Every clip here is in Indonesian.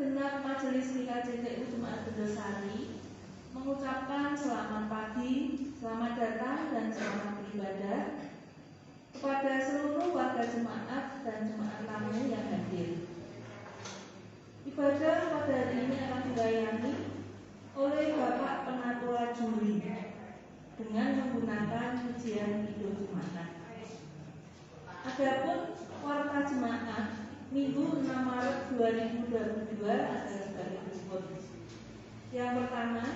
segenap majelis GKJTU Jemaat Bedosari mengucapkan selamat pagi, selamat datang dan selamat beribadah kepada seluruh warga jemaat dan jemaat tamu yang hadir. Ibadah pada hari ini akan dilayani oleh Bapak Penatua Juri dengan menggunakan pujian Kidung Jemaat. Adapun warta jemaat Minggu 6 Maret 2022 adalah sebagai berikut. Yang pertama,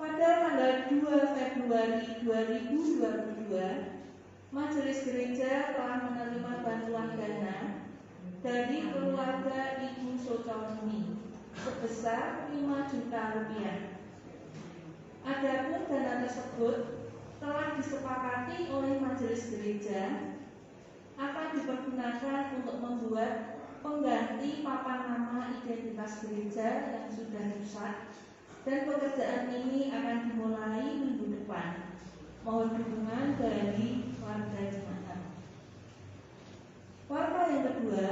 pada tanggal 2 Februari 2022, Majelis Gereja telah menerima bantuan dana dari keluarga Ibu Soconimi sebesar 5 juta rupiah. Adapun dana tersebut telah disepakati oleh Majelis Gereja akan dipergunakan untuk membuat pengganti papan nama identitas gereja yang sudah rusak, dan pekerjaan ini akan dimulai minggu depan. Mohon dukungan dari warga jemaat. Warta yang kedua,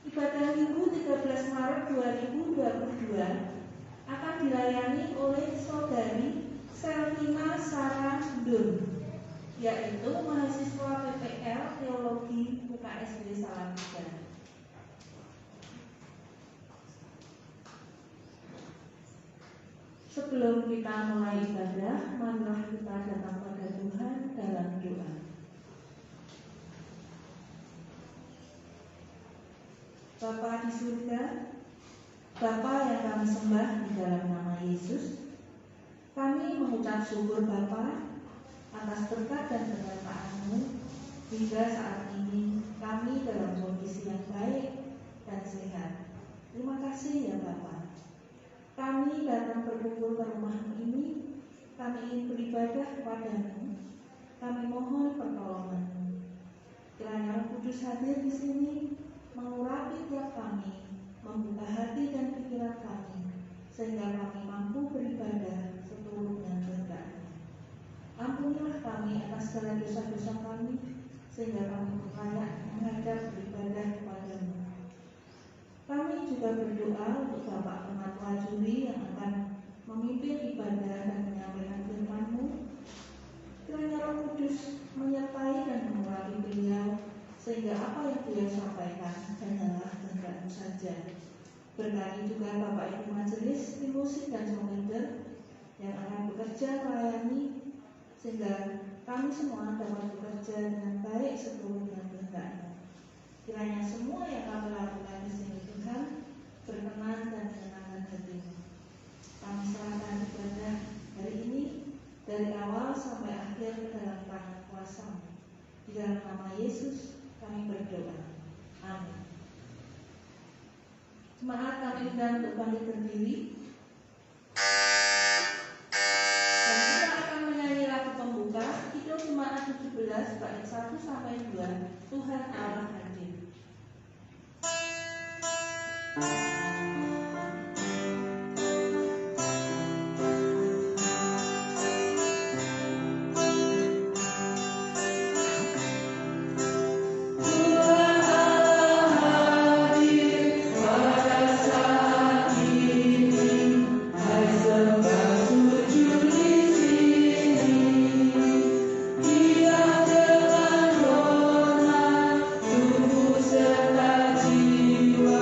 ibadah Minggu 13 Maret 2022 akan dilayani oleh Saudari Selvina Sarah Dun, yaitu mahasiswa PPL Teologi UKSD Salatiga. Sebelum kita mulai ibadah, marilah kita datang pada Tuhan dalam doa. Bapa di surga, Bapa yang kami sembah di dalam nama Yesus, kami mengucap syukur Bapa atas berkat dan penyertaan-Mu hingga saat ini kami dalam kondisi yang baik dan sehat. Terima kasih ya Bapa. Kami datang berkumpul ke rumah-Mu ini, kami ingin beribadah kepada-Mu. Kami mohon pertolongan-Mu. Kiranya Roh Kudus hadir di sini, mengurapi tiap kami, membuka hati dan pikiran kami, sehingga kami mampu beribadah seturut dengan kehendak-Mu. Ampunilah kami atas segala dosa-dosa kami, sehingga kami layak menghadap beribadah kepada-Mu. Kami juga berdoa untuk Bapak Penatua Juri yang akan memimpin ibadah dan menyampaikan firman-Mu. Kiranya Roh Kudus menyertai dan mengurapi beliau, sehingga apa yang beliau sampaikan hanyalah kehendak-Mu saja. Berkati juga Bapak Ibu Majelis, tim musik dan songwriter yang akan bekerja melayani, sehingga kami semua dapat bekerja dengan baik seturut dengan kehendak-Mu. Kiranya semua yang kami lakukan di sini Tuhan berkenan dan menyenangkan hati-Mu. Kami serahkan ibadah hari ini dari awal sampai akhir ke dalam tangan kuasa-Mu. Di dalam nama Yesus kami berdoa. Amin. Jemaat, kami undang untuk bangkit berdiri. Kidung Jemaat 17 bait 1 sampai 2, Tuhan Allah hadir. Jiwa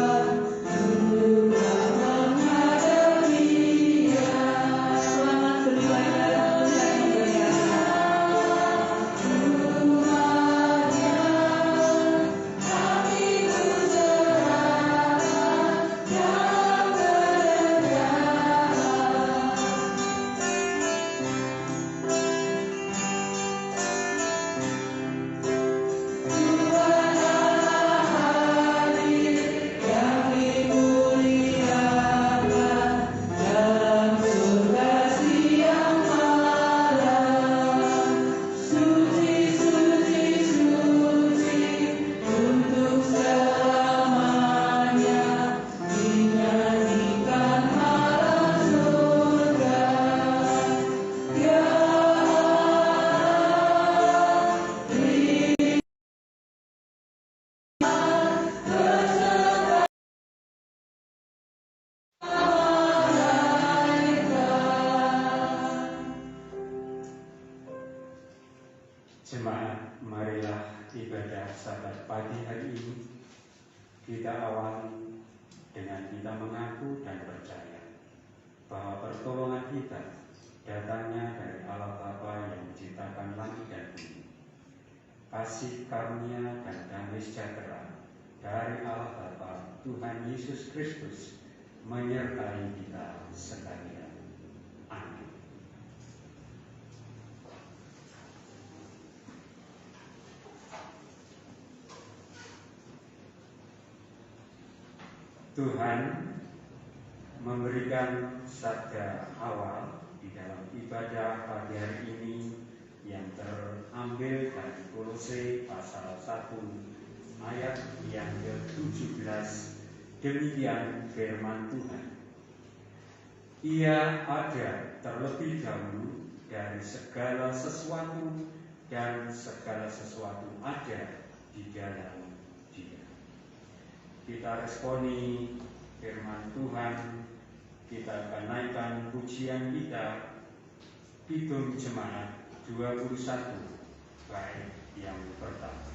dengan kita mengaku dan percaya bahwa pertolongan kita datangnya dari Allah Bapa yang menciptakan langit dan bumi. Kasih karunia dan damai sejahtera dari Allah Bapa Tuhan Yesus Kristus menyertai kita sekalian. Amin. Tuhan memberikan sabda awal di dalam ibadah pagi hari ini yang terambil dari Kolose pasal 1 ayat yang ke-17. Demikian firman Tuhan. Ia ada terlebih dahulu dari segala sesuatu, dan segala sesuatu ada di dalam Dia. Kita responi firman Tuhan. Kita akan naikkan pujian kita, Kidung Jemaat 21 bait yang pertama.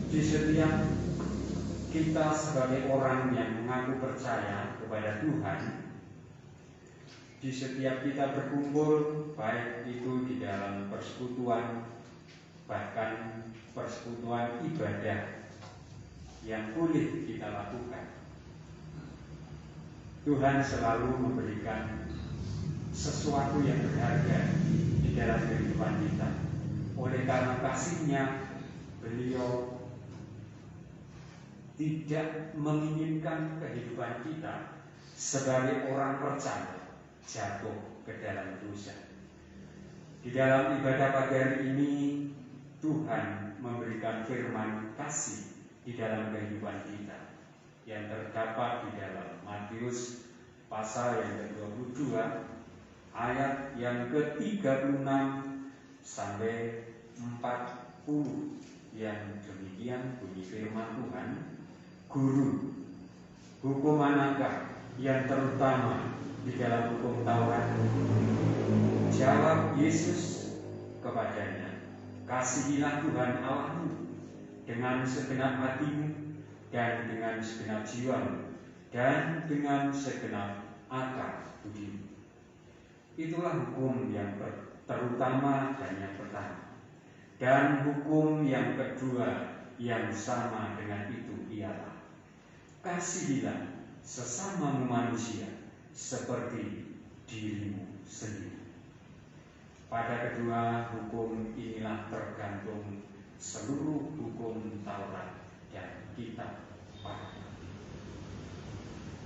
Di setiap kita sebagai orang yang mengaku percaya kepada Tuhan, di setiap kita berkumpul, baik itu di dalam persekutuan, bahkan persekutuan ibadah yang boleh kita lakukan, Tuhan selalu memberikan sesuatu yang berharga di dalam kehidupan kita. Oleh karena kasih-Nya, Beliau tidak menginginkan kehidupan kita sebagai orang percaya jatuh ke dalam dosa. Di dalam ibadah pagi hari ini, Tuhan memberikan firman kasih di dalam kehidupan kita yang terdapat di dalam Matius pasal yang ke-22 ayat yang ke-36 sampai 40, yang demikian bunyi firman Tuhan. Guru, hukum manakah yang terutama di dalam hukum Taurat? Jawab Yesus kepadanya, kasihilah Tuhan Allahmu dengan segenap hatimu, dan dengan segenap jiwamu, dan dengan segenap akal budimu. Itulah hukum yang terutama dan yang pertama. Dan hukum yang kedua yang sama dengan itu ialah, kasihilah sesamamu manusia seperti dirimu sendiri. Pada kedua hukum inilah tergantung seluruh hukum Taurat dan kitab para nabi.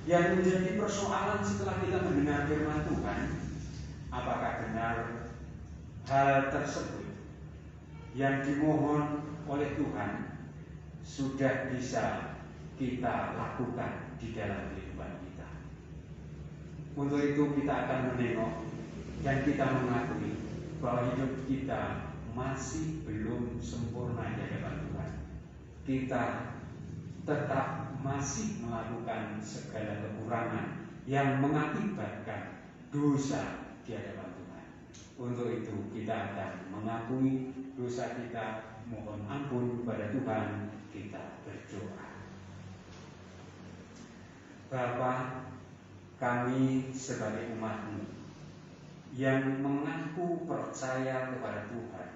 Yang menjadi persoalan setelah kita mendengar firman Tuhan, apakah benar hal tersebut yang dimohon oleh Tuhan sudah bisa kita lakukan di dalam kehidupan kita. Untuk itu kita akan menengok dan kita mengakui bahwa hidup kita masih belum sempurna di hadapan Tuhan. Kita tetap masih melakukan segala kekurangan yang mengakibatkan dosa di hadapan Tuhan. Untuk itu kita akan mengakui dosa kita, mohon ampun kepada Tuhan, kita berdoa. Bapa, kami sebagai umat-Mu yang mengaku percaya kepada Tuhan,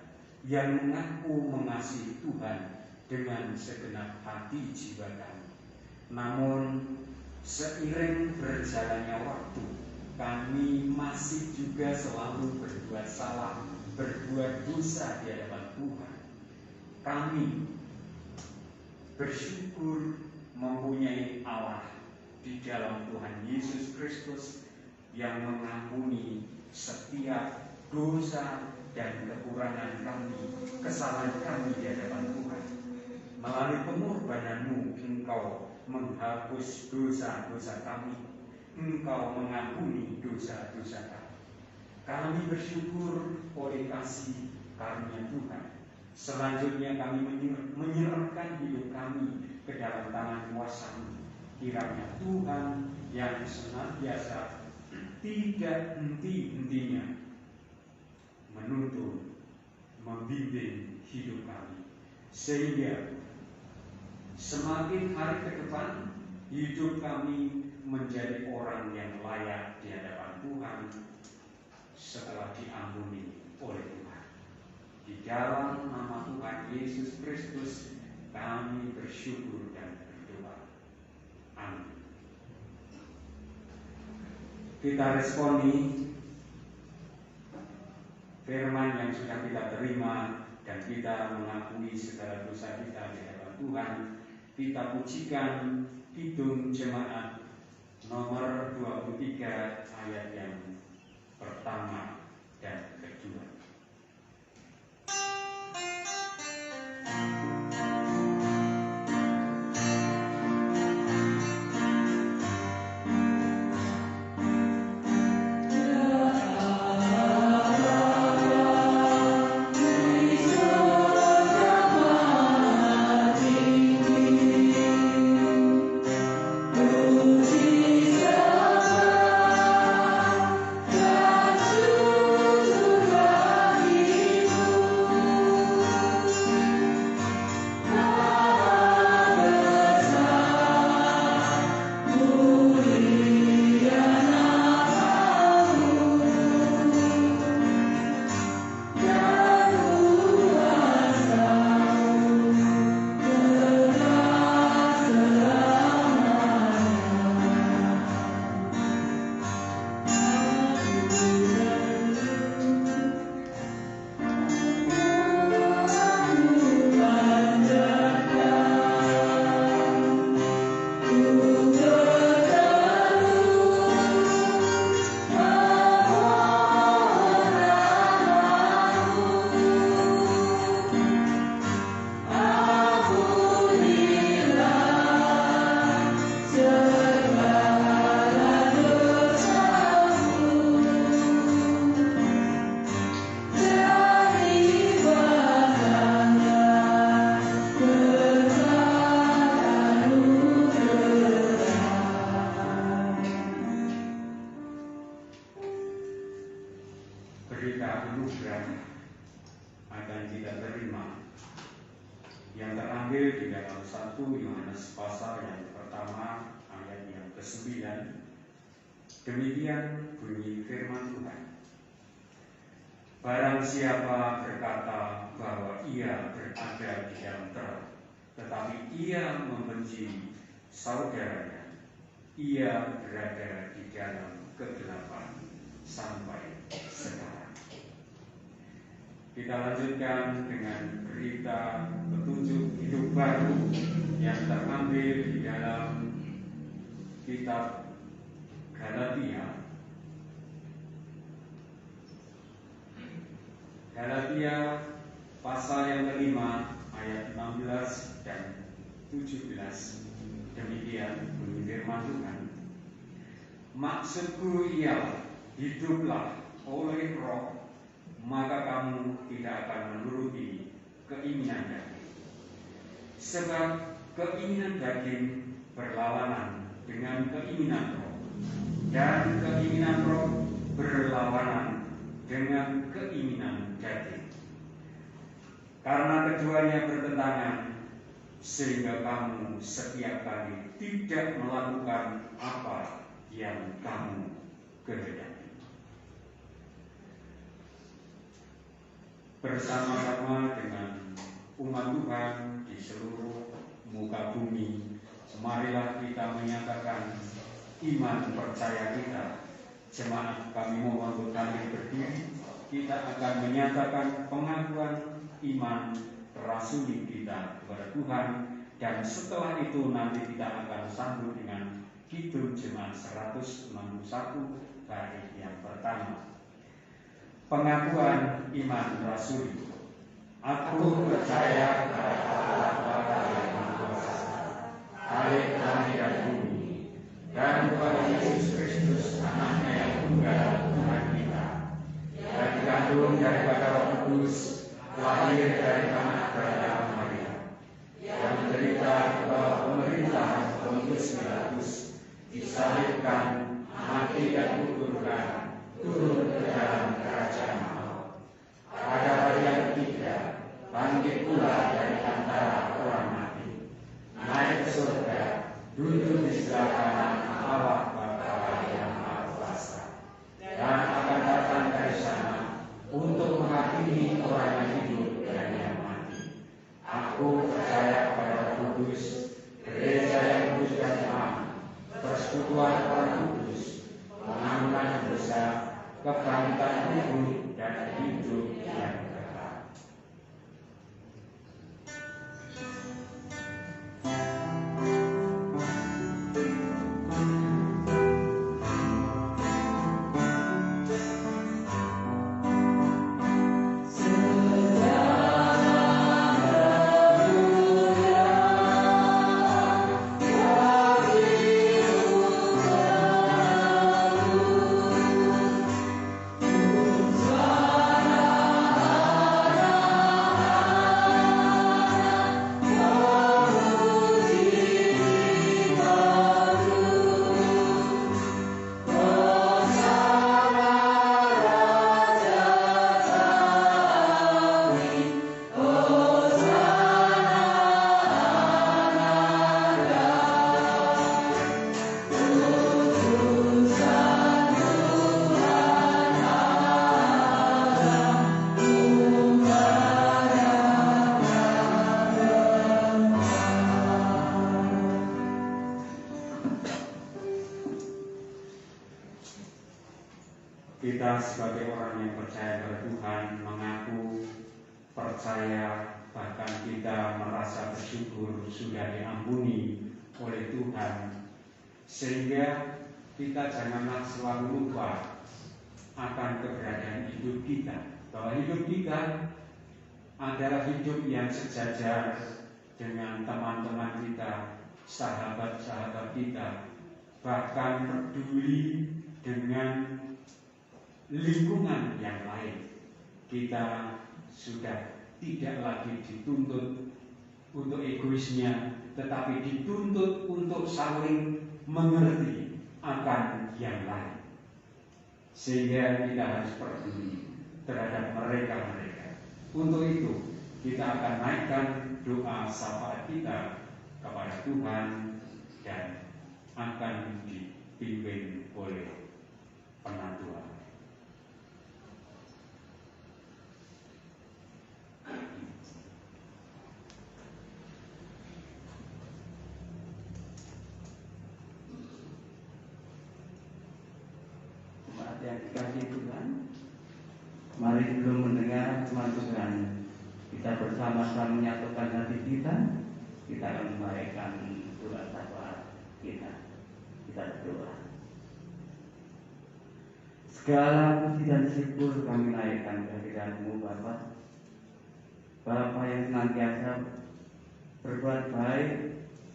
yang mengaku mengasihi Tuhan dengan segenap hati jiwa kami. Namun seiring berjalannya waktu, kami masih juga selalu berbuat salah, berbuat dosa di hadapan Tuhan. Kami bersyukur mempunyai Allah di dalam Tuhan Yesus Kristus yang mengampuni setiap dosa dan kekurangan kami, kesalahan kami di hadapan Tuhan. Melalui pengorbanan-Mu, Engkau menghapus dosa-dosa kami, Engkau mengampuni dosa-dosa kami. Kami bersyukur oleh kasih karunia Tuhan. Selanjutnya kami menyerahkan hidup kami ke dalam tangan kuasa-Mu. Kiranya Tuhan yang senantiasa tidak henti-hentinya menuntun, membimbing hidup kami, sehingga semakin hari ke depan hidup kami menjadi orang yang layak di hadapan Tuhan setelah diampuni oleh Tuhan. Di dalam nama Tuhan Yesus Kristus kami bersyukur dan berdoa. Amin. Kita responi firman yang sudah kita terima dan kita mengakui segala dosa kita di hadapan Tuhan. Kita pujikan Kidung Jemaat nomor 23 ayat yang pertama dan kedua. Berita anugerah akan kita terima yang terambil di dalam 1 Yohanes pasal yang pertama ayat yang ke-9. Demikian bunyi firman Tuhan. Barang siapa berkata bahwa ia berada di dalam terang, tetapi ia membenci saudaranya, ia berada di dalam kegelapan sampai sekarang. Kita lanjutkan dengan berita petunjuk hidup baru yang terambil di dalam kitab Galatia. Galatia pasal yang kelima ayat 16 dan 17. Demikian bunyi firman Tuhan. Maksudku ialah, hiduplah oleh Roh, maka kamu tidak akan menuruti keinginan daging. Sebab keinginan daging berlawanan dengan keinginan Roh, dan keinginan Roh berlawanan dengan keinginan daging. Karena keduanya bertentangan, sehingga kamu setiap kali tidak melakukan apa yang kamu kehendaki. Bersama-sama dengan umat Tuhan di seluruh muka bumi, marilah kita menyatakan iman percaya kita. Jemaat kami mohon untuk kami berdiri. Kita akan menyatakan pengakuan iman rasuli kita kepada Tuhan, dan setelah itu nanti kita akan sambung dengan Kidung Jemaat 161 baris yang pertama. Pengakuan iman rasuli. Aku percaya kepada Allah Bapa yang Maha Kuasa, Khalik langit dan bumi, dan kepada Yesus Kristus, Anaknya yang tunggal, Tuhan kita, yang dikandung daripada Roh Kudus, lahir dari anak berada Maria, yang menderita di bawah pemerintahan Pontius Pilatus, disalibkan, mati dan dikuburkan, turun ke dalam kerajaan maut. Pada hari yang ketiga, bangkit pula dari antara orang mati, naik ke surga, duduk di sebelah kanan Allah Bapa yang Maha Kuasa, dan akan datang dari sana untuk menghakimi orang yang hidup dan yang mati. Aku percaya kepada Roh Kudus, gereja yang kudus dan aman, persekutuan orang kudus, pengampunan dosa, kebangkitan tubuh, dan hidup yang kekal. Kita sebagai orang yang percaya kepada Tuhan mengaku percaya, bahkan kita merasa bersyukur sudah diampuni oleh Tuhan, sehingga kita janganlah selalu lupa akan keberadaan hidup kita, bahwa hidup kita adalah hidup yang sejajar dengan teman-teman kita, sahabat-sahabat kita, bahkan peduli dengan lingkungan yang lain. Kita sudah tidak lagi dituntut untuk egoisnya, tetapi dituntut untuk saling mengerti akan yang lain, sehingga kita harus peduli terhadap mereka-mereka. Untuk itu kita akan naikkan doa syafaat kita kepada Tuhan dan akan dipimpin oleh penatua. Yang dikasihi Tuhan, mari sebelum mendengar firman Tuhan, kita bersama-sama menyatukan hati kita akan membaikkan doa syafaat kita. Kita berdoa. Segala puji dan syukur kami naikkan kehadirat-Mu Bapa, Bapa yang senantiasa berbuat baik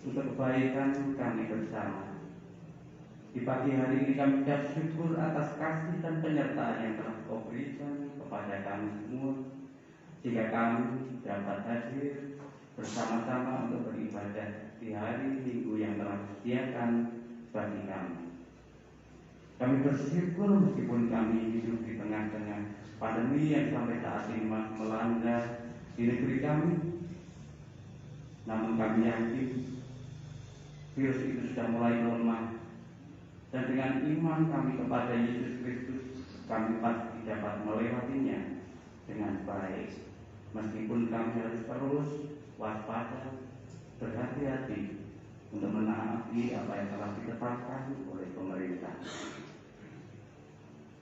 untuk kebaikan kami bersama. Di pagi hari ini kami ucap syukur atas kasih dan penyertaan yang telah Kau berikan kepada kami semua, sehingga kami dapat hadir bersama-sama untuk beribadah di hari Minggu yang telah disediakan bagi kami. Kami bersyukur meskipun kami hidup di tengah-tengah pandemi yang sampai saat ini melanda di negeri kami, Namun kami yakin virus itu sudah mulai melemah, dan dengan iman kami kepada Yesus Kristus, kami pasti dapat melewatinya dengan baik. Meskipun kami harus terus waspada, berhati-hati untuk menaati apa yang telah ditetapkan oleh pemerintah.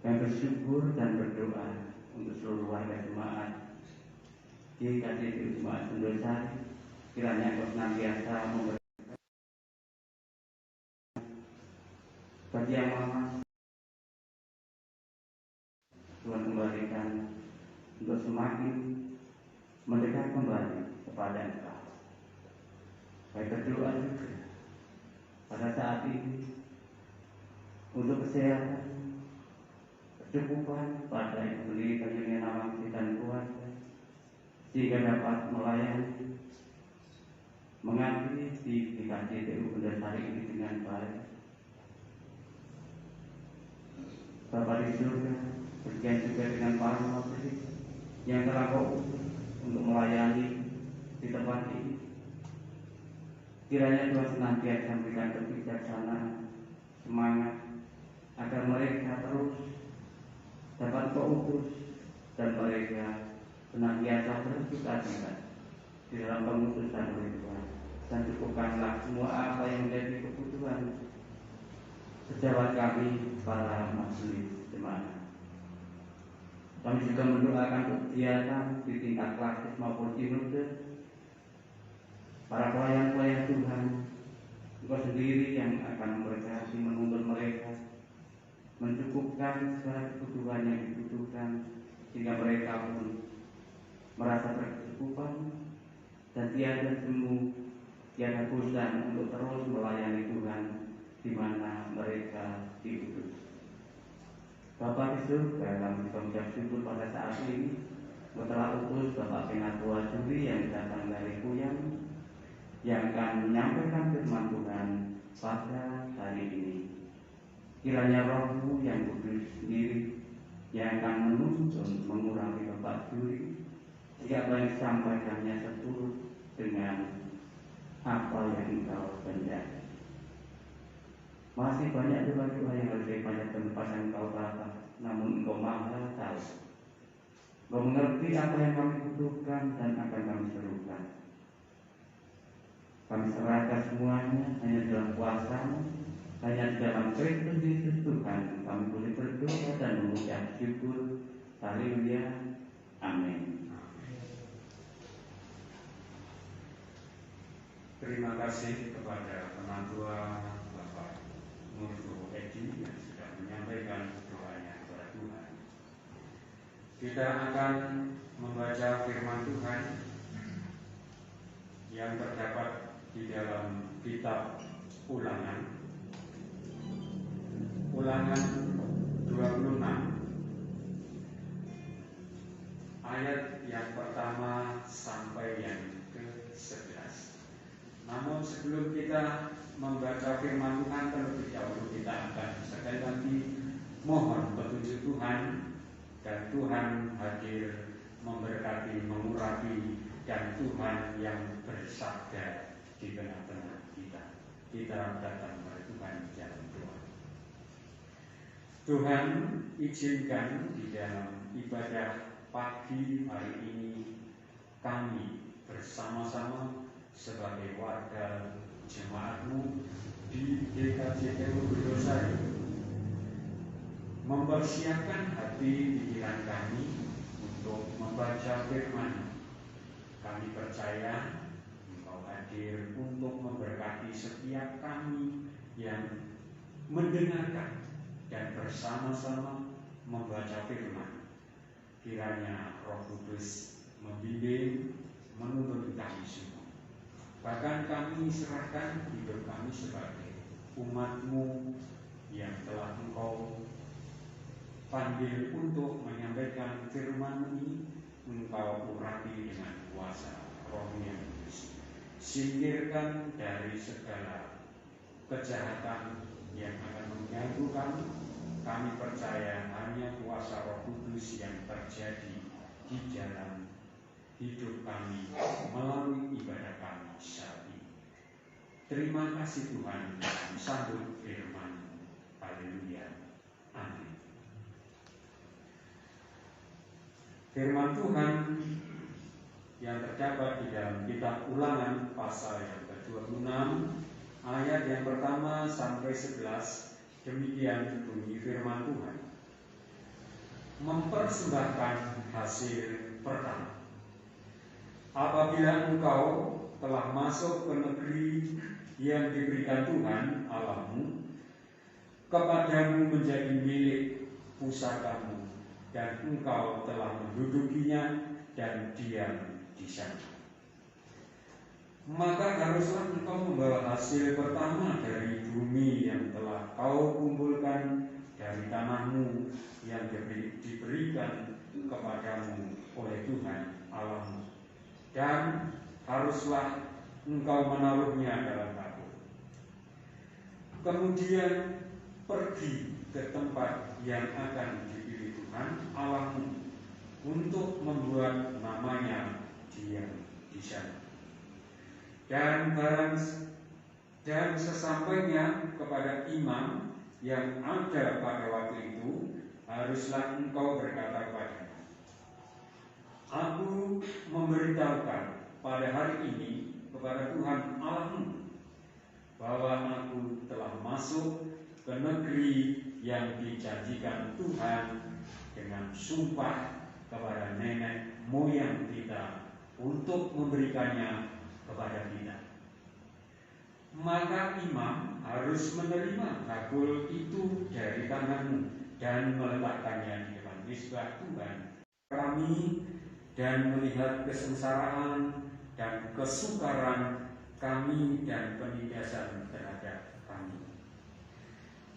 Dan bersyukur dan berdoa untuk seluruh warga jemaat di GKJ Jemaat Sundosari, kiranya Engkau senantiasa memberi bagi yang malas Tuhan kembalikan untuk semakin mendekat kembali kepada Engkau. Baik berdoa juga pada saat ini untuk kesehatan, kecukupan pada Ibu Pendeta Yuliana Wangsi dan keluarga, sehingga dapat melayani, mengabdi di GKJ TU Sundosari ini dengan baik. Bapa di surga, berkenan juga dengan para majelis yang telah Kau utus untuk melayani di tempat ini. Kiranya Tuhan senantiasa memberikan kebijaksanaan, semangat, agar mereka terus dapat Kau utus dan mereka senantiasa bersukacita di dalam pengutusan oleh Tuhan. Dan cukupkanlah semua apa yang menjadi kebutuhan sejawat kami para majelis jemaat. Kami juga mendoakan kegiatan di tingkat klasik maupun sinode, para pelayan-pelayan Tuhan, Engkau sendiri yang akan memberkati, menuntun mereka, mencukupkan segala kebutuhan yang dibutuhkan, sehingga mereka pun merasa berkecukupan dan tiada jemu, tiada bosan untuk terus melayani Tuhan di mana mereka diutus. Bapa di surga, kami juga mengucap syukur pada saat ini telah utus Bapak Penatua Juri yang datang dari Kuyang, yang akan menyampaikan firman Tuhan pada hari ini. Kiranya Roh-Mu yang kudus sendiri yang akan menuntun, mengurangi Bapak Juri, sehingga apa yang disampaikannya seturut dengan apa yang Engkau kehendaki. Masih banyak doa-doa yang harus dipanjatkan kepada Engkau Bapa, namun Engkau Maha tahu. Engkau mengerti apa yang kami butuhkan dan akan kami serukan. Kami serahkan semuanya hanya dalam kuasa-Mu, hanya dalam Kristus Yesus Tuhan. Kami boleh berdoa dan mengucap syukur. Haleluya. Amin. Terima kasih kepada Penatua Bapak Murto Edi yang sudah menyampaikan doanya kepada Tuhan. Kita akan membaca firman Tuhan yang terdapat di dalam kitab Ulangan 26 ayat yang pertama sampai yang ke-11. Namun sebelum kita membaca firman Tuhan, terlebih dahulu kita akan sekali lagi mohon petunjuk Tuhan, dan Tuhan hadir memberkati, mengurapi, dan Tuhan yang bersabda di tengah-tengah kita. Kita datang kepada Tuhan dalam doa. Tuhan, izinkan di dalam ibadah pagi hari ini kami bersama-sama sebagai warga jemaat-Mu di GKJ TU Sundosari mempersiapkan hati pikiran kami untuk membaca firman. Kami percaya Engkau hadir untuk memberkati setiap kami yang mendengarkan dan bersama-sama membaca firman. Kiranya Roh Kudus membimbing, menuntun kami semua. Bahkan kami serahkan hidup kami sebagai umat-Mu yang telah Engkau panggil untuk menyampaikan firman ini. Engkau urapi dengan kuasa Roh yang kudus. Singkirkan dari segala kejahatan yang akan mengganggu kami. Kami percaya hanya kuasa Roh Kudus yang terjadi di dalam hidup kami melalui ibadah kami saat ini. Terima kasih Tuhan, kami sambut firman-Mu. Haleluya. Amin. Firman Tuhan yang terdapat di dalam kitab Ulangan pasal yang ke-26 ayat yang pertama sampai 11. Demikian bunyi firman Tuhan. Mempersembahkan hasil pertama. Apabila engkau telah masuk ke negeri yang diberikan Tuhan Allahmu, kepadamu menjadi milik pusakamu, dan engkau telah mendudukinya dan diam di sana. Maka haruslah engkau membawa hasil pertama dari bumi yang telah kau kumpulkan dari tanahmu yang diberikan kepadamu oleh Tuhan Allahmu, dan haruslah engkau menaruhnya dalam tabung. Kemudian pergi ke tempat yang akan dipilih Tuhan Allahmu untuk membuat namanya diam di sana. Dan sesampainya kepada imam yang ada pada waktu itu, haruslah engkau berkata kepadanya, Aku memberitahukan pada hari ini kepada Tuhan Allahmu bahwa aku telah masuk ke negeri yang dijanjikan Tuhan dengan sumpah kepada nenek moyang kita untuk memberikannya kepada kita. Maka imam harus menerima bakul itu dari tanganmu dan meletakkannya di depan mezbah Tuhan kami, dan melihat kesengsaraan dan kesukaran kami dan penindasan terhadap kami.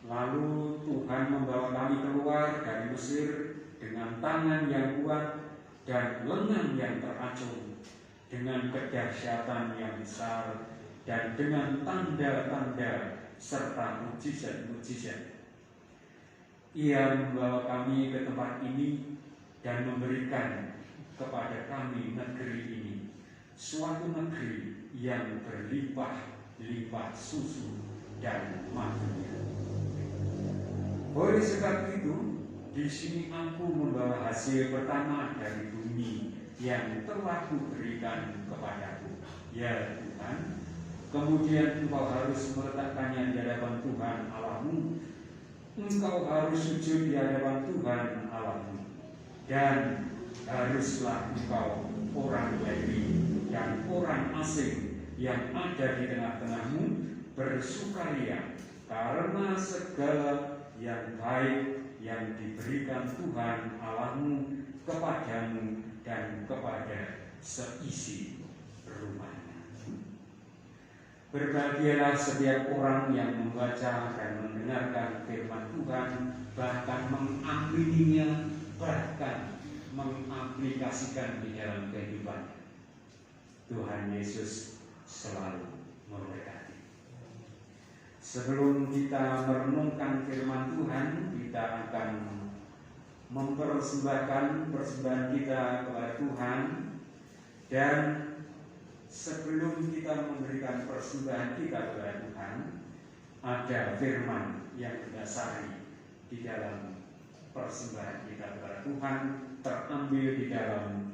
Lalu Tuhan membawa kami keluar dari Mesir dengan tangan yang kuat dan lengan yang teracung, dengan kedahsyatan yang besar dan dengan tanda-tanda serta mukjizat-mukjizat. Ia membawa kami ke tempat ini dan memberikan kepada kami negeri ini, suatu negeri yang berlimpah-limpah susu dan madunya. Oleh sebab itu, di sini aku membawa hasil pertama dari bumi yang telah kuberikan kepadaku, ya Tuhan. Kemudian engkau harus meletakkannya di hadapan Tuhan Allahmu. Engkau harus sujud di hadapan Tuhan Allahmu, dan haruslah engkau orang Lewi dan orang asing yang ada di tengah-tengahmu bersukaria karena segala yang baik yang diberikan Tuhan Allahmu kepadamu dan kepada seisi rumahnya. Berbahagialah setiap orang yang membaca dan mendengarkan firman Tuhan, bahkan mengamininya, bahkan mengaplikasikan di dalam kehidupan. Tuhan Yesus selalu memberkati. Sebelum kita merenungkan firman Tuhan, kita akan mempersembahkan persembahan kita kepada Tuhan. Dan sebelum kita memberikan persembahan kita kepada Tuhan, ada firman yang mendasari di dalam persembahan kita kepada Tuhan, terambil di dalam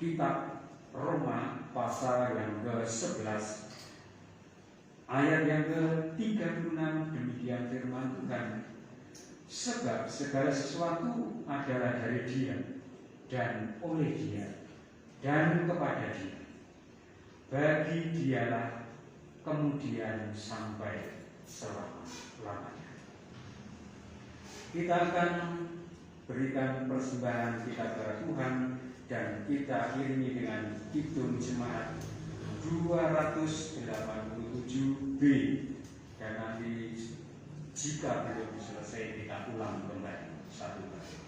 kitab Roma pasal yang ke-11 ayat yang ke-36. Demikian firman Tuhan, sebab segala sesuatu adalah dari Dia dan oleh Dia dan kepada Dia. Bagi Dialah kemudian sampai selama-lamanya. Kita akan berikan persembahan kita kepada Tuhan, dan kita iringi dengan Kidung Jemaat 287B, dan nanti jika belum selesai kita ulang kembali satu kali.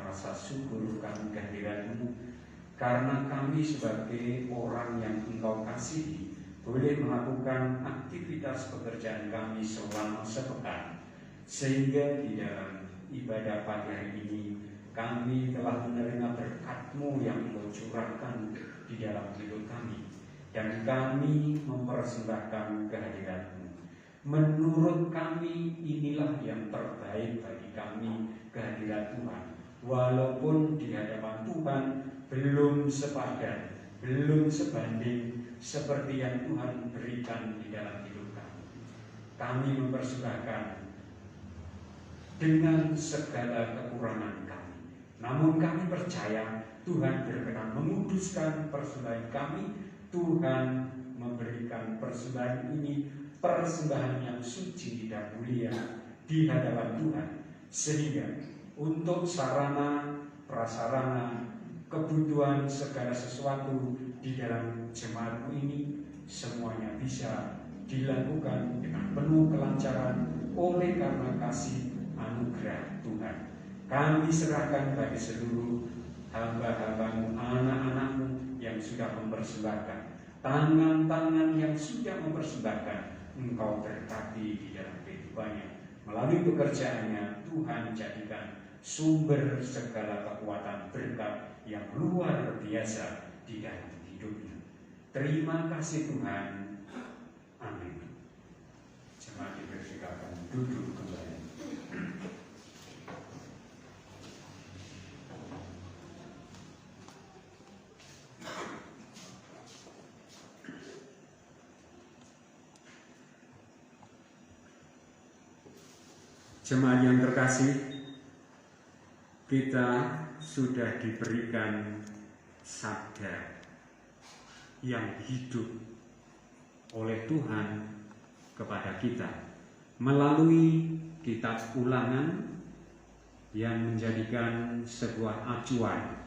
rasa syukur karena kehadiran-Mu, karena kami sebagai orang yang Engkau kasihi boleh melakukan aktivitas pekerjaan kami selama sepekan, sehingga di dalam ibadah pagi hari ini kami telah menerima berkat-Mu yang Engkau curahkan di dalam hidup kami, dan kami mempersembahkan kehadiran-Mu. Menurut kami inilah yang terbaik bagi kami, kehadiran Tuhan. Walaupun di hadapan Tuhan belum sepadan, belum sebanding seperti yang Tuhan berikan di dalam hidup kami. Kami mempersembahkan dengan segala kekurangan kami. Namun kami percaya Tuhan berkenan menguduskan persembahan kami. Tuhan memberikan persembahan ini, persembahan yang suci dan mulia di hadapan Tuhan, sehingga untuk sarana prasarana kebutuhan segala sesuatu di dalam jemaat ini semuanya bisa dilakukan dengan penuh kelancaran oleh karena kasih anugerah Tuhan. Kami serahkan bagi seluruh hamba-hamba-Mu, anak-anak-Mu yang sudah mempersembahkan, tangan-tangan yang sudah mempersembahkan, Engkau berkati di dalam kehidupannya. Melalui pekerjaannya, Tuhan jadikan sumber segala kekuatan berkat yang luar biasa di dalam hidupnya. Terima kasih Tuhan. Amin. Jemaat dipersilakan duduk kembali. Jemaat yang terkasih, kita sudah diberikan sabda yang hidup oleh Tuhan kepada kita melalui kitab Ulangan yang menjadikan sebuah acuan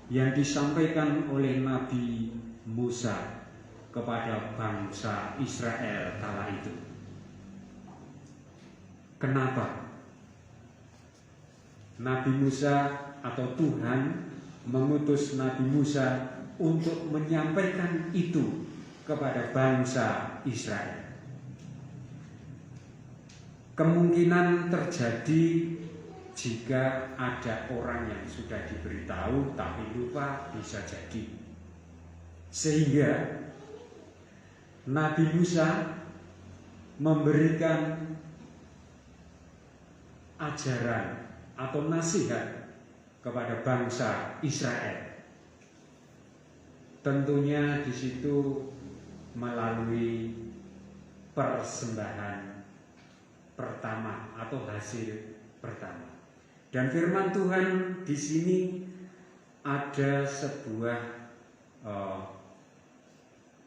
yang disampaikan oleh Nabi Musa kepada bangsa Israel kala itu. Kenapa Nabi Musa atau Tuhan mengutus Nabi Musa untuk menyampaikan itu kepada bangsa Israel? Kemungkinan terjadi jika ada orang yang sudah diberitahu tapi lupa, bisa jadi. Sehingga Nabi Musa memberikan ajaran atau nasihat kepada bangsa Israel. Tentunya di situ melalui persembahan pertama atau hasil pertama. Dan firman Tuhan di sini ada sebuah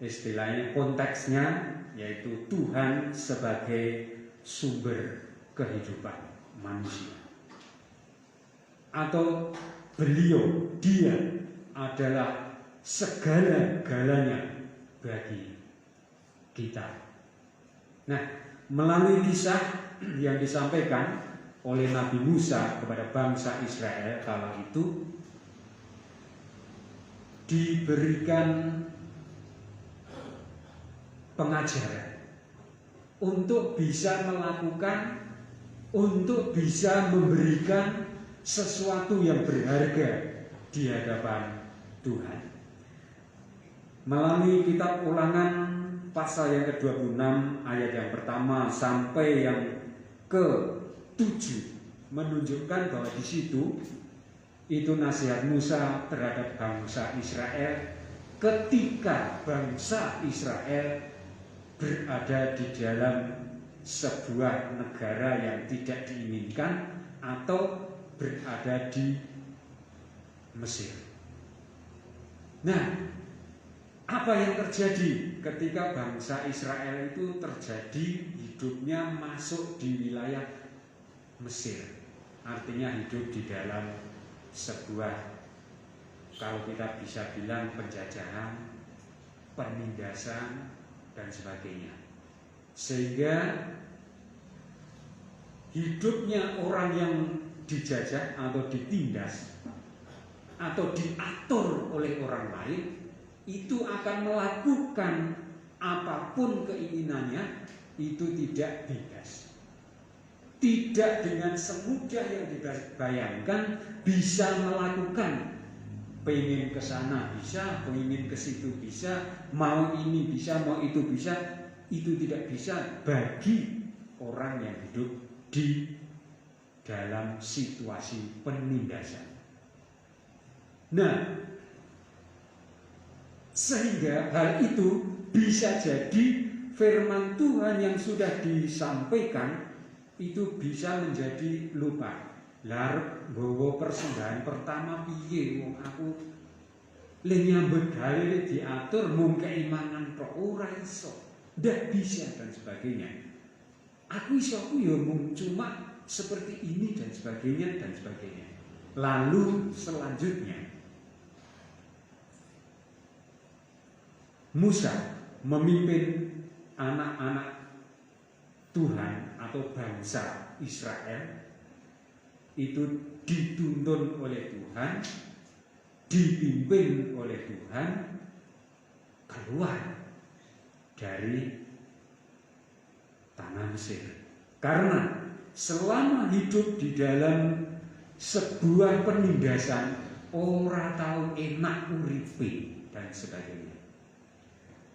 istilahnya konteksnya, yaitu Tuhan sebagai sumber kehidupan manusia, atau beliau, dia adalah segala-galanya bagi kita. Nah, melalui kisah yang disampaikan oleh Nabi Musa kepada bangsa Israel kala itu, diberikan pengajaran untuk bisa melakukan, untuk bisa memberikan sesuatu yang berharga di hadapan Tuhan. Melalui kitab Ulangan pasal yang ke-26 ayat yang pertama sampai yang ke-7 menunjukkan bahwa di situ itu nasihat Musa terhadap bangsa Israel ketika bangsa Israel berada di dalam sebuah negara yang tidak diinginkan atau berada di Mesir. Nah, apa yang terjadi ketika bangsa Israel itu terjadi hidupnya masuk di wilayah Mesir? Artinya hidup di dalam sebuah, kalau kita bisa bilang, penjajahan, penindasan, dan sebagainya. Sehingga hidupnya orang yang dijajah atau ditindas atau diatur oleh orang lain, itu akan melakukan apapun keinginannya, itu tidak bebas. Tidak dengan semudah yang dibayangkan bisa melakukan. Pengen ke sana bisa, pengen ke situ bisa, mau ini bisa, mau itu bisa. Itu tidak bisa bagi orang yang hidup di dalam situasi penindasan. Nah, sehingga hal itu bisa jadi firman Tuhan yang sudah disampaikan itu bisa menjadi lupa. Lar nggawa persembahan pertama piye wong aku le nyambut gawe diatur mung keimanan tok ora iso. Ndak bisa dan sebagainya. Aku iso aku ya mung cuma seperti ini dan sebagainya dan sebagainya. Lalu selanjutnya Musa memimpin anak-anak Tuhan atau bangsa Israel itu dituntun oleh Tuhan, dipimpin oleh Tuhan keluar dari tanah Mesir. Karena selama hidup di dalam sebuah penindasan, ora tahu enak uripe dan sebagainya.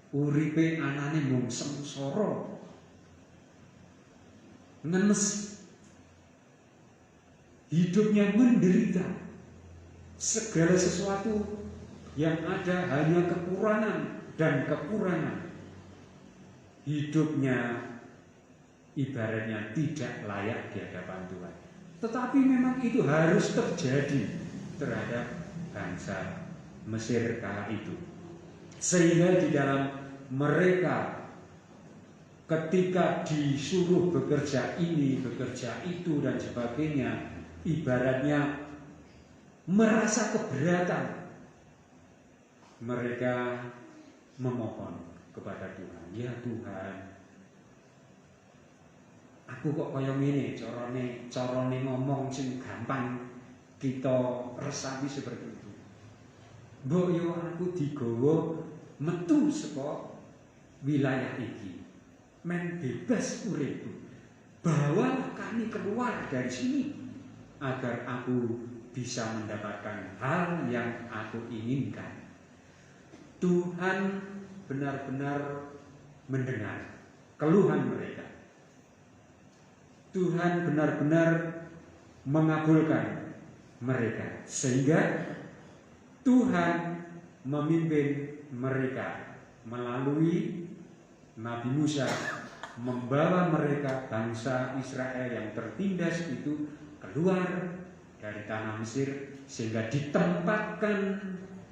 Uripe anane mung sengsara, ngenes, hidupnya menderita. Segala sesuatu yang ada hanya kekurangan dan kekurangan. Hidupnya ibaratnya tidak layak di hadapan Tuhan. Tetapi memang itu harus terjadi terhadap bangsa Mesir kala itu. Sehingga di dalam mereka ketika disuruh bekerja ini, bekerja itu dan sebagainya, ibaratnya merasa keberatan. Mereka memohon kepada Tuhan, ya Tuhan, aku kok kaya ngene, carane ngomong sing gampang kita resapi seperti itu. Mbok yo aku digawa metu saka wilayah iki, men bebas uripku, bawalah kami keluar dari sini agar aku bisa mendapatkan hal yang aku inginkan. Tuhan benar-benar mendengar keluhan mereka. Tuhan benar-benar mengabulkan mereka, sehingga Tuhan memimpin mereka melalui Nabi Musa, membawa mereka bangsa Israel yang tertindas itu keluar dari tanah Mesir, sehingga ditempatkan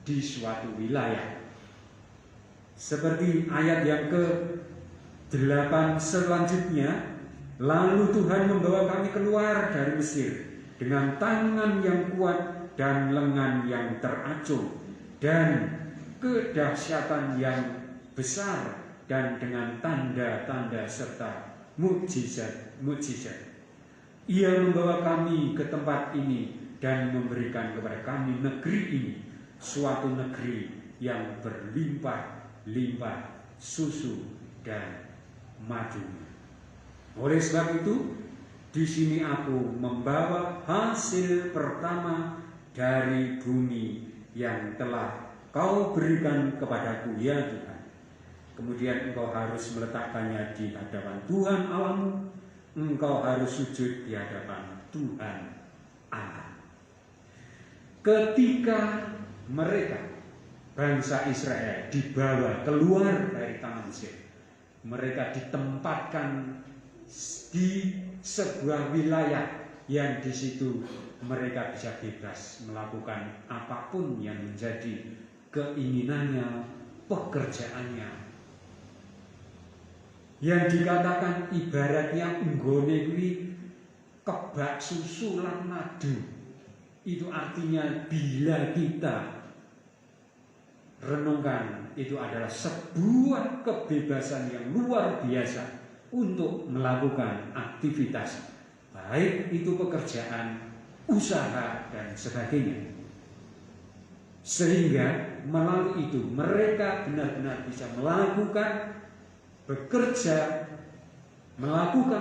di suatu wilayah. Seperti ayat yang ke-8 selanjutnya, lalu Tuhan membawa kami keluar dari Mesir dengan tangan yang kuat dan lengan yang teracung dan kedahsyatan yang besar dan dengan tanda-tanda serta mukjizat. Ia membawa kami ke tempat ini dan memberikan kepada kami negeri ini, suatu negeri yang berlimpah-limpah susu dan madu. Oleh sebab itu, di sini aku membawa hasil pertama dari bumi yang telah kau berikan kepadaku, ya Tuhan. Kemudian engkau harus meletakkannya di hadapan Tuhan Allahmu. Engkau harus sujud di hadapan Tuhan Allah. Ketika mereka bangsa Israel dibawa keluar dari tanah Mesir, mereka ditempatkan di sebuah wilayah yang di situ mereka bisa bebas melakukan apapun yang menjadi keinginannya, pekerjaannya. Yang dikatakan ibaratnya nggone kuwi kebak susu lan madu. Itu artinya bila kita renungkan, itu adalah sebuah kebebasan yang luar biasa untuk melakukan aktivitas, baik itu pekerjaan, usaha dan sebagainya. Sehingga melalui itu mereka benar-benar bisa melakukan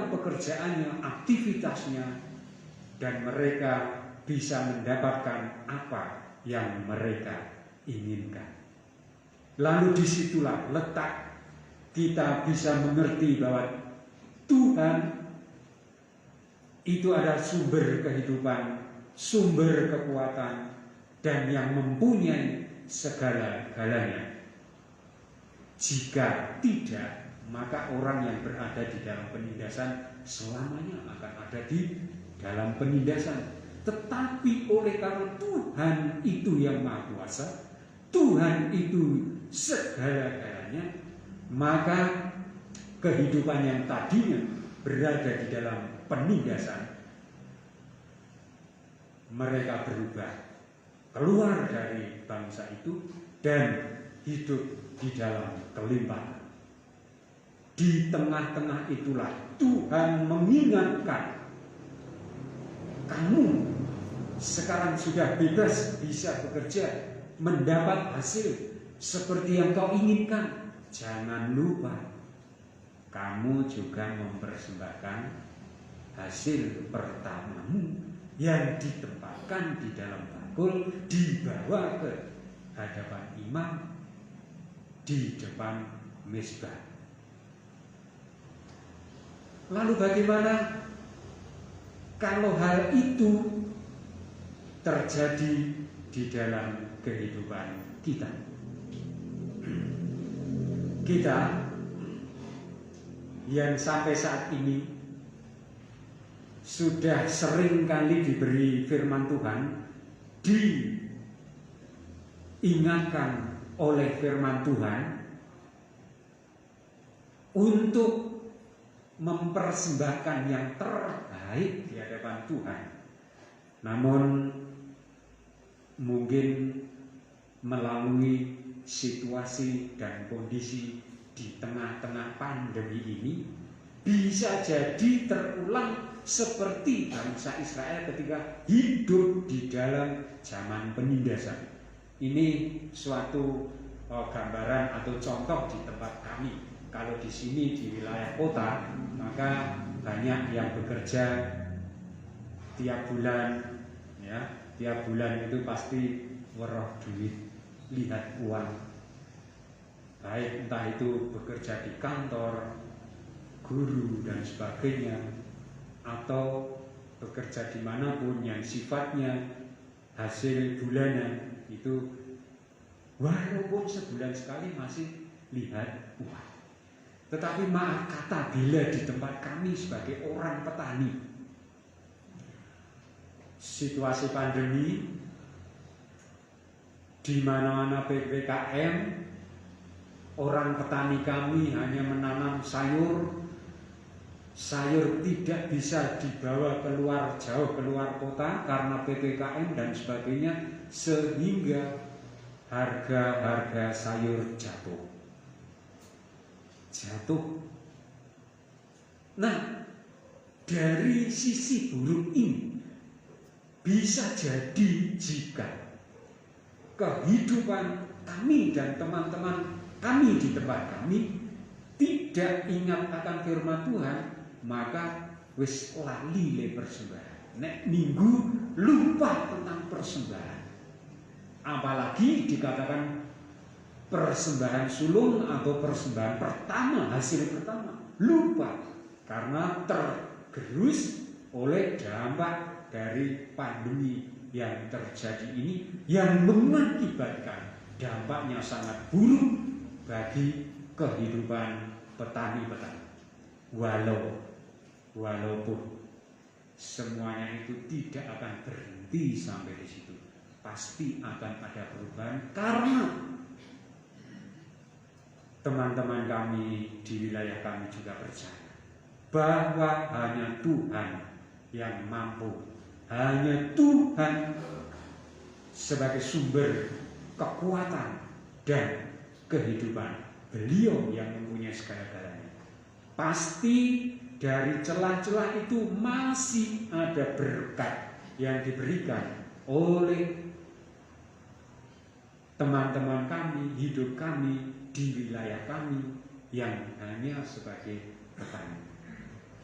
pekerjaannya, aktivitasnya, dan mereka bisa mendapatkan apa yang mereka inginkan. Lalu disitulah letak kita bisa mengerti bahwa Tuhan itu adalah sumber kehidupan, sumber kekuatan, dan yang mempunyai segala-galanya. Jika tidak, maka orang yang berada di dalam penindasan selamanya akan ada di dalam penindasan. Tetapi oleh karena Tuhan itu yang Maha Kuasa, Tuhan itu segala-galanya, maka kehidupan yang tadinya berada di dalam penindasan, mereka berubah, keluar dari bangsa itu dan hidup di dalam kelimpahan. Di tengah-tengah itulah Tuhan mengingatkan, kamu sekarang sudah bebas, bisa bekerja, mendapat hasil seperti yang kau inginkan. Jangan lupa, kamu juga mempersembahkan hasil pertamamu yang ditempatkan di dalam bakul, dibawa ke hadapan imam di depan mezbah. Lalu bagaimana kalau hal itu terjadi di dalam kehidupan kita? Kita yang sampai saat ini sudah sering kali diberi firman Tuhan, diingatkan oleh firman Tuhan untuk mempersembahkan yang terbaik di hadapan Tuhan. Namun mungkin melalui situasi dan kondisi di tengah-tengah pandemi ini bisa jadi terulang seperti bangsa Israel ketika hidup di dalam zaman penindasan. Ini suatu gambaran atau contoh di tempat kami. Kalau di sini di wilayah kota, maka banyak yang bekerja tiap bulan, ya, tiap bulan itu pasti weroh duit, lihat uang. Baik entah itu bekerja di kantor, guru dan sebagainya, atau bekerja dimanapun yang sifatnya hasil bulanan itu, walaupun sebulan sekali masih lihat uang. Tetapi maaf kata, bila di tempat kami sebagai orang petani, situasi pandemi di mana-mana PPKM, orang petani kami hanya menanam sayur. Sayur tidak bisa dibawa keluar jauh, keluar kota karena PPKM dan sebagainya, sehingga harga-harga sayur jatuh. Nah, dari sisi buruk ini bisa jadi jika kehidupan kami dan teman-teman kami di tempat kami tidak ingat akan firman Tuhan, maka wis lali le persembahan. Nek minggu lupa tentang persembahan. Apalagi dikatakan persembahan sulung atau persembahan pertama, hasil pertama, lupa karena tergerus oleh dampak dari pandemi yang terjadi ini, yang mengakibatkan dampaknya sangat buruk bagi kehidupan petani-petani. Walaupun semuanya itu tidak akan berhenti sampai di situ, pasti akan ada perubahan karena teman-teman kami di wilayah kami juga percaya bahwa hanya Tuhan yang mampu, hanya Tuhan sebagai sumber kekuatan dan kehidupan. Beliau yang mempunyai segala-galanya. Pasti dari celah-celah itu masih ada berkat yang diberikan oleh teman-teman kami, hidup kami di wilayah kami yang hanya sebagai petani.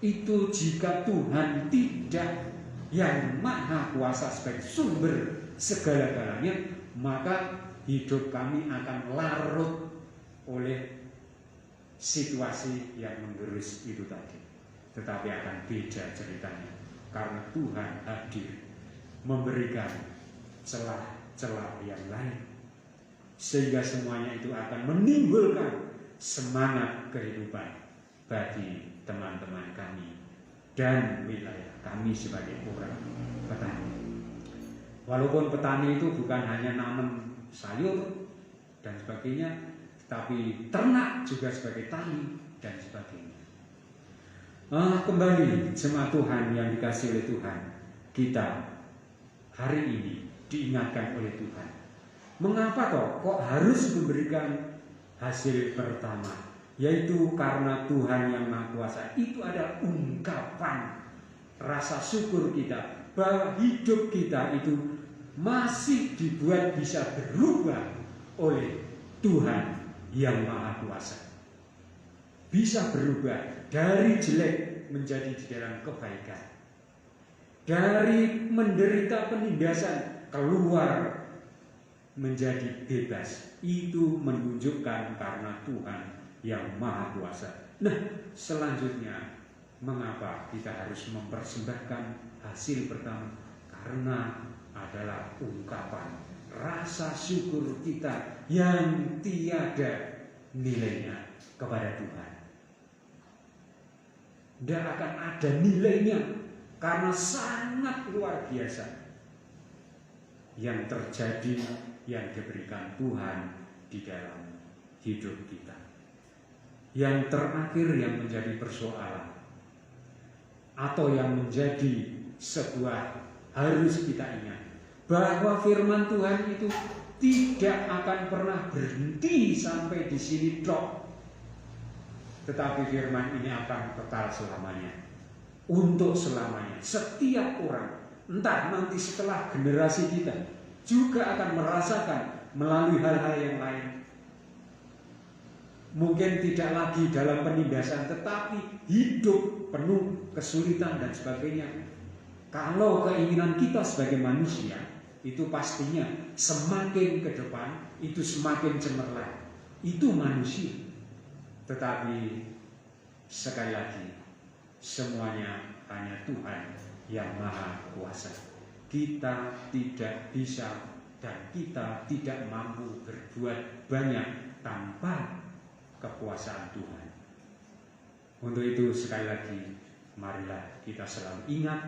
Itu jika Tuhan tidak yang maha kuasa sebagai sumber segala-galanya, maka hidup kami akan larut oleh situasi yang menggerus itu tadi. Tetapi akan beda ceritanya, karena Tuhan hadir memberikan celah-celah yang lain, sehingga semuanya itu akan menimbulkan semangat kehidupan bagi teman-teman kami dan wilayah kami sebagai orang petani. Walaupun petani itu bukan hanya nanam sayur dan sebagainya, tapi ternak juga sebagai tani dan sebagainya. Kembali jemaat Tuhan yang dikasihi oleh Tuhan, kita hari ini diingatkan oleh Tuhan. Mengapa kok harus memberikan hasil pertama? Yaitu karena Tuhan yang Maha Kuasa itu adalah ungkapan rasa syukur kita bahwa hidup kita itu masih dibuat bisa berubah oleh Tuhan yang Maha Kuasa. Bisa berubah dari jelek menjadi di dalam kebaikan, dari menderita penindasan keluar menjadi bebas. Itu menunjukkan karena Tuhan yang Maha Kuasa. Nah, selanjutnya mengapa kita harus mempersembahkan hasil pertama? Karena adalah ungkapan rasa syukur kita yang tiada nilainya kepada Tuhan. Tidak akan ada nilainya karena sangat luar biasa yang terjadi, yang diberikan Tuhan di dalam hidup kita. Yang terakhir yang menjadi persoalan atau yang menjadi sebuah harus kita ingat bahwa firman Tuhan itu tidak akan pernah berhenti sampai di sini tok. Tetapi firman ini akan kekal selamanya, untuk selamanya. Setiap orang, entah nanti setelah generasi kita, juga akan merasakan melalui hal-hal yang lain. Mungkin tidak lagi dalam penindasan, tetapi hidup penuh kesulitan dan sebagainya. Kalau keinginan kita sebagai manusia itu pastinya semakin ke depan itu semakin cemerlang. Itu manusia. Tetapi sekali lagi, semuanya hanya Tuhan yang Maha Kuasa. Kita tidak bisa dan kita tidak mampu berbuat banyak tanpa kekuasaan Tuhan. Untuk itu sekali lagi, marilah kita selalu ingat,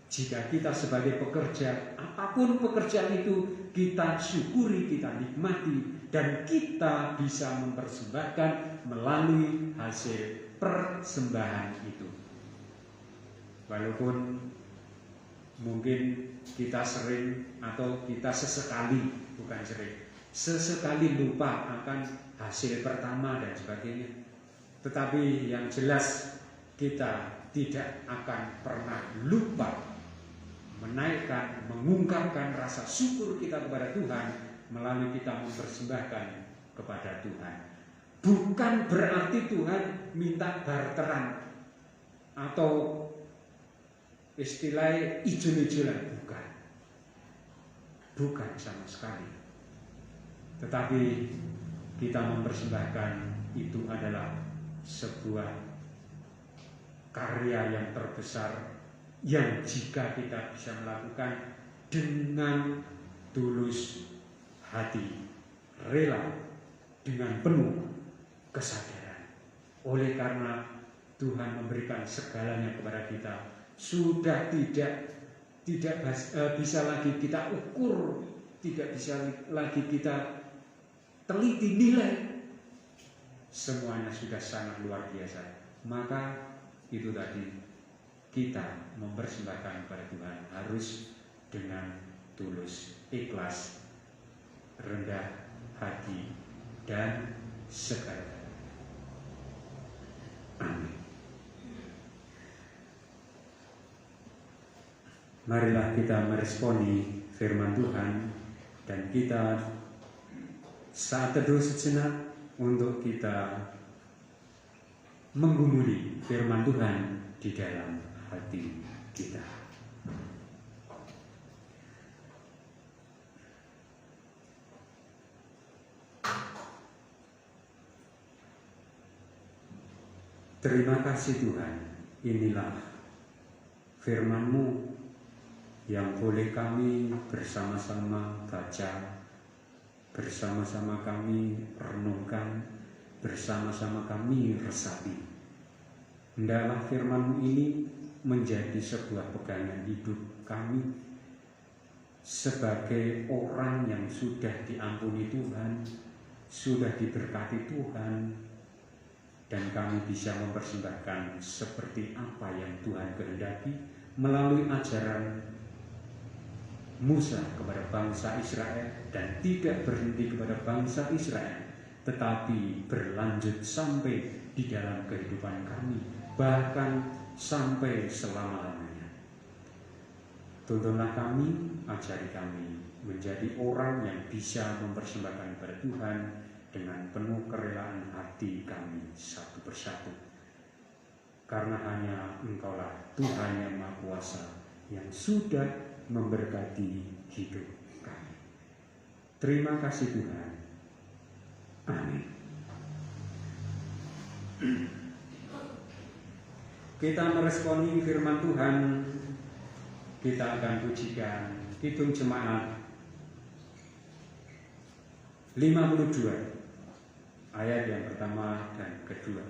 jika kita sebagai pekerja, apapun pekerjaan itu, kita syukuri, kita nikmati, dan kita bisa mempersembahkan melalui hasil persembahan itu. Walaupun mungkin kita sering atau kita sesekali, bukan sering, sesekali lupa akan hasil pertama dan sebagainya. Tetapi yang jelas kita tidak akan pernah lupa menaikkan, mengungkapkan rasa syukur kita kepada Tuhan melalui kita mempersembahkan kepada Tuhan. Bukan berarti Tuhan minta barteran atau istilahnya ijol-ijolan, bukan. Bukan sama sekali. Tetapi kita mempersembahkan itu adalah sebuah karya yang terbesar yang jika kita bisa melakukan dengan tulus hati, rela, dengan penuh kesadaran. Oleh karena Tuhan memberikan segalanya kepada kita, sudah tidak bisa lagi kita ukur, tidak bisa lagi kita teliti nilai. Semuanya sudah sangat luar biasa. Maka itu tadi, kita mempersembahkan kepada Tuhan harus dengan tulus, ikhlas, rendah hati, dan segala. Amin. Marilah kita meresponi firman Tuhan dan kita saat teduh sejenak untuk kita menggumuli firman Tuhan di dalam hati kita. Terima kasih Tuhan, inilah firman-Mu yang boleh kami bersama-sama baca, bersama-sama kami renungkan, bersama-sama kami resapi. Hendaklah firman-Mu ini menjadi sebuah pegangan hidup kami sebagai orang yang sudah diampuni Tuhan, sudah diberkati Tuhan, dan kami bisa mempersembahkan seperti apa yang Tuhan kehendaki melalui ajaran Musa kepada bangsa Israel, dan tidak berhenti kepada bangsa Israel, tetapi berlanjut sampai di dalam kehidupan kami, bahkan sampai selama-lamanya. Tuntunlah kami, ajari kami menjadi orang yang bisa mempersembahkan kepada Tuhan dengan penuh kerelaan hati kami satu persatu. Karena hanya Engkaulah Tuhan yang Maha Kuasa yang sudah memberkati hidup kami. Terima kasih Tuhan. Amin. Kita meresponi firman Tuhan, kita akan pujikan Kidung Jemaat 52 ayat yang pertama dan kedua.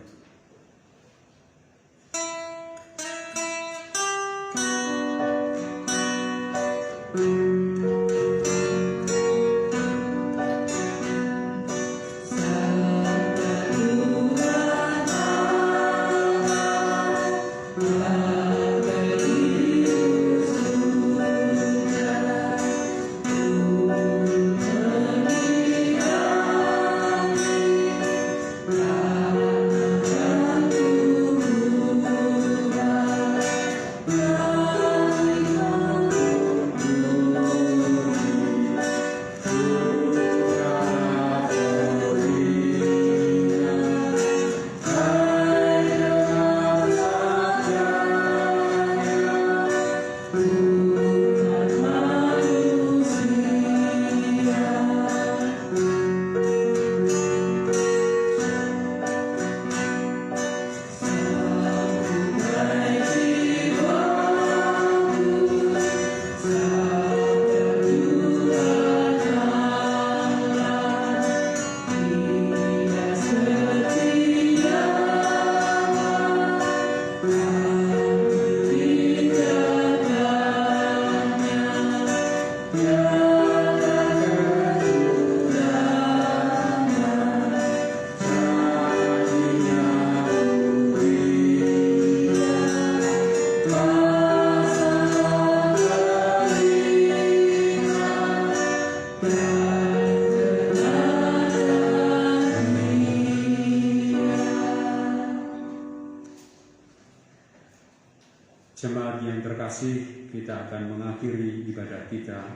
Jemaat yang terkasih, kita akan mengakhiri ibadah kita.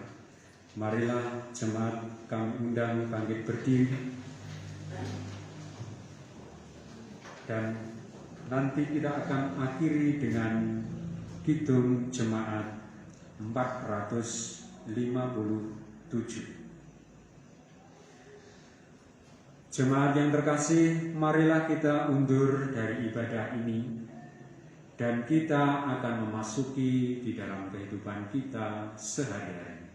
Marilah jemaat kami undang bangkit berdiri, dan nanti kita akan akhiri dengan Kidung Jemaat 457. Jemaat yang terkasih, marilah kita undur dari ibadah ini, dan kita akan memasuki di dalam kehidupan kita sehari-hari.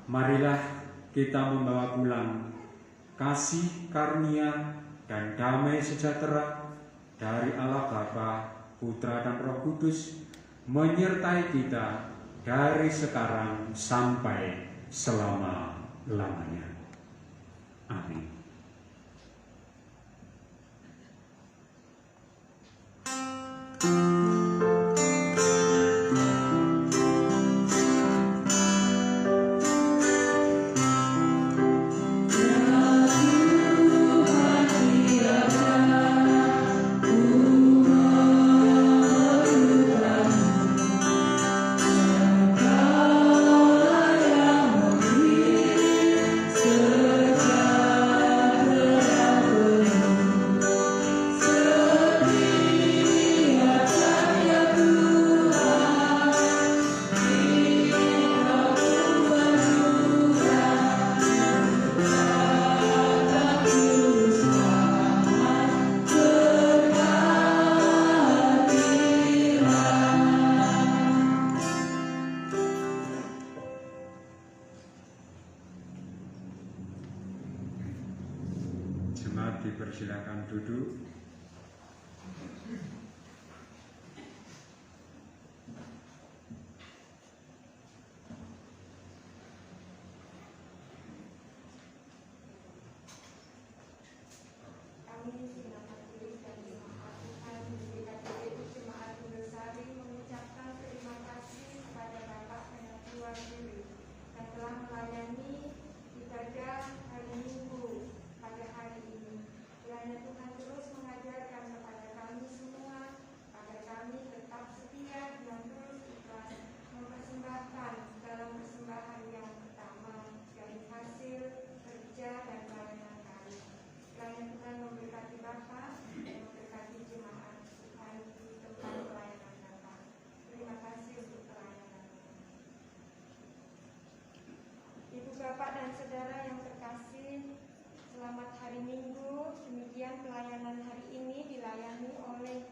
Marilah kita membawa pulang kasih karunia dan damai sejahtera dari Allah Bapa, Putra dan Roh Kudus menyertai kita dari sekarang sampai selama-lamanya. Amin. Say dipersilakan duduk. Bapak dan saudara yang terkasih, selamat hari Minggu. Demikian pelayanan hari ini dilayani oleh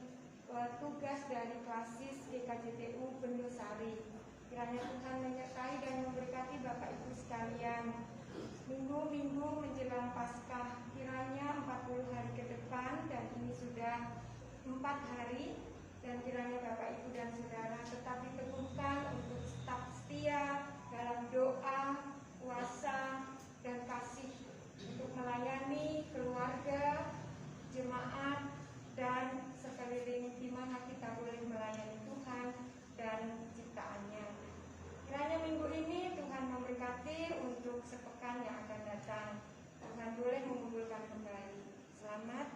tugas dari klasis GKJTU Bendosari. Kiranya Tuhan menyertai dan memberkati Bapak Ibu sekalian. Minggu-minggu menjelang Paskah, kiranya 40 hari ke depan, dan ini sudah 4 hari, dan kiranya Bapak Ibu dan saudara tetap diteguhkan untuk tetap setia dalam doa, puasa, dan kasih untuk melayani keluarga, jemaat, dan sekeliling di mana kita boleh melayani Tuhan dan ciptaannya. Kiranya minggu ini Tuhan memberkati untuk sepekan yang akan datang. Tuhan boleh mengumpulkan kembali. Selamat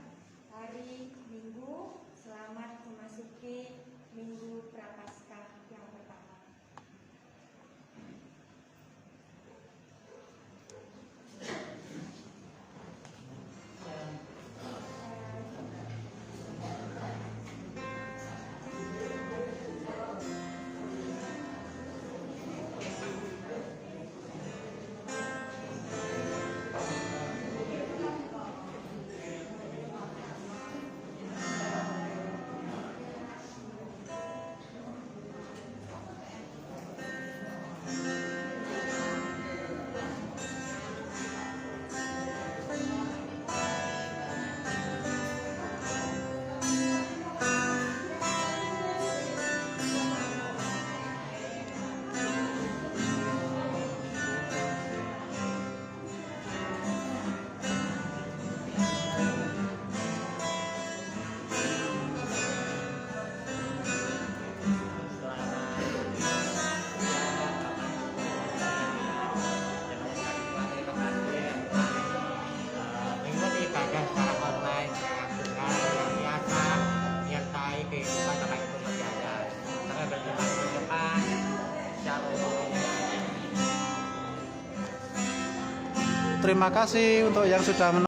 hari Minggu, selamat memasuki Minggu Prapaskah yang pertama. Terima kasih untuk yang sudah menonton.